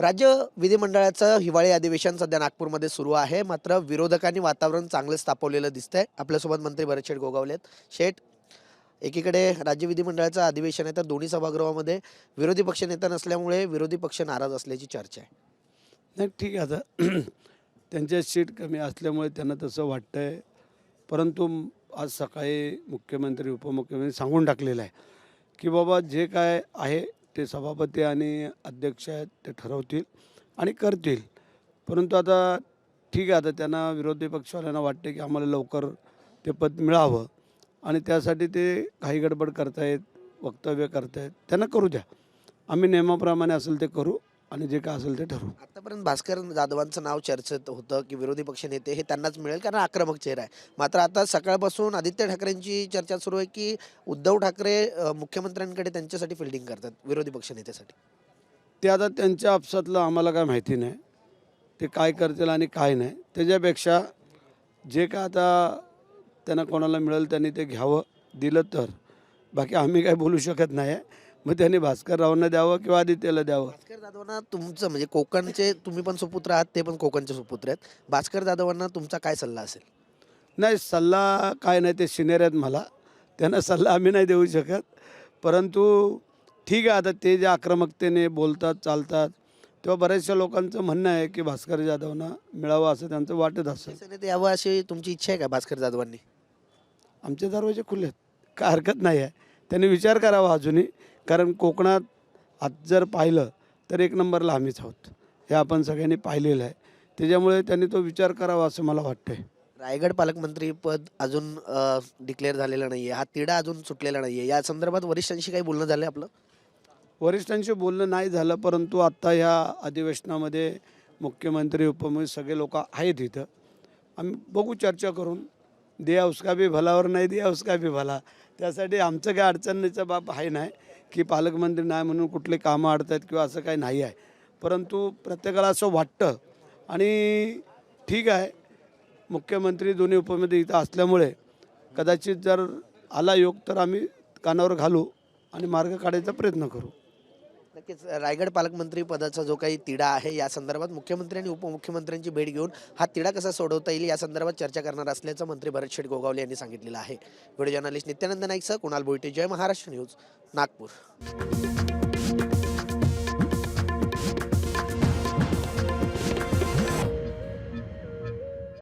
राज्य विधिमंडळाचं हिवाळी अधिवेशन सध्या नागपूरमध्ये सुरू आहे. मात्र विरोधकांनी वातावरण चांगलंच तापवलेलं दिसतंय. आपल्यासोबत मंत्री भरत शेठ गोगावले आहेत. शेठ, एकीकडे राज्य विधिमंडळाचं अधिवेशन आहे, तर दोन्ही सभागृहामध्ये विरोधी पक्षनेता नसल्यामुळे विरोधी पक्ष नाराज असल्याची चर्चा आहे. नाही, ठीक आहे. आता त्यांच्या सीट कमी असल्यामुळे त्यांना तसं वाटतंय. परंतु आज सकाळी मुख्यमंत्री उपमुख्यमंत्री सांगून टाकलेलं आहे की बाबा जे काय आहे ते सभापती आणि अध्यक्ष आहेत ते ठरवतील आणि करतील. परंतु आता ठीक आहे, आता त्यांना विरोधी पक्षवाल्यांना वाटते की आम्हाला लवकर ते पद मिळावं आणि त्यासाठी ते घाई गडबड करतायत, वक्तव्य करतायत. त्यांना करू द्या. आम्ही नियमाप्रमाणे असेल ते करू आणि जे काय असेल ते ठरवू. आतापर्यंत भास्कर जाधवांचं नाव चर्चेत होतं की विरोधी पक्षनेते हे त्यांनाच मिळेल, कारण आक्रमक चेहरा आहे. मात्र आता सकाळपासून आदित्य ठाकरेंची चर्चा सुरू आहे की उद्धव ठाकरे मुख्यमंत्र्यांकडे त्यांच्यासाठी फिल्डिंग करतात, विरोधी पक्षनेत्यासाठी. ते आता त्यांच्या आपसातलं आम्हाला काय माहिती नाही, ते काय करतील आणि काय नाही. त्याच्यापेक्षा जे काय आता त्यांना कोणाला मिळेल त्यांनी ते घ्यावं, दिलं तर. बाकी आम्ही काय बोलू शकत नाही आहे. मग त्यांनी भास्कररावांना द्यावं किंवा आदित्यला द्यावं. भास्कर जाधवांना तुमचं म्हणजे कोकणचे तुम्ही पण सुपुत्र आहात, ते पण कोकणचे सुपुत्र आहेत. भास्कर जाधवांना तुमचा काय सल्ला असेल? नाही, सल्ला काय नाही, ते सिनियर आहेत मला. त्यांना सल्ला आम्ही नाही देऊ शकत. परंतु ठीक आहे, आता ते जे आक्रमकतेने बोलतात, चालतात, तेव्हा बऱ्याचशा लोकांचं म्हणणं आहे की भास्कर जाधवांना मिळावं असं त्यांचं वाटत असेल. शिवसेनेत यावं अशी तुमची इच्छा आहे का भास्कर जाधवांनी? आमचे दरवाजे खुले आहेत, काय हरकत नाही आहे. त्यांनी विचार करावा अजूनही, कारण कोकणात आज जर पाहिलं तर एक नंबरला आम्हीच आहोत, हे आपण सगळ्यांनी पाहिलेलं आहे. त्याच्यामुळे त्यांनी तो विचार करावा असं मला वाटतं आहे. रायगड पालकमंत्री पद अजून डिक्लेअर झालेलं नाहीये, हा तिढा अजून सुटलेला नाहीये. या संदर्भात वरिष्ठांशी काही बोलणं झालंय आपलं? वरिष्ठांशी बोलणं नाही झालं, परंतु आत्ता ह्या अधिवेशनामध्ये मुख्यमंत्री उपमुख्यमंत्री सगळे लोक आहेत इथं. आम्ही बघू, चर्चा करून. दिया उसका भी भला और नाही दिया उसका भी भला. त्यासाठी आमचं काही अडचणीचा बाब आहे नाही की पालकमंत्री नाही म्हणून कुठले कामं अडत आहेत किंवा असं काही नाही आहे. परंतु प्रत्येकाला असं वाटतं आणि ठीक आहे, मुख्यमंत्री दोन्ही उपमुख्यमंत्री इथं असल्यामुळे कदाचित जर आला योग तर आम्ही कानावर घालू आणि मार्ग काढायचा प्रयत्न करू. नक्कीच रायगड पालकमंत्री पदाचा जो काही तिढा आहे, या संदर्भात मुख्यमंत्री आणि उपमुख्यमंत्र्यांची भेट घेऊन हा तिढा कसा सोडवता येईल या संदर्भात चर्चा करणार असल्याचं मंत्री भरत शेठ गोगावले यांनी सांगितलेलं आहे. व्हिडिओ जर्नलिस्ट नित्यानंद नाईकसह कुणाल बोईटे, जय महाराष्ट्र न्यूज, नागपूर.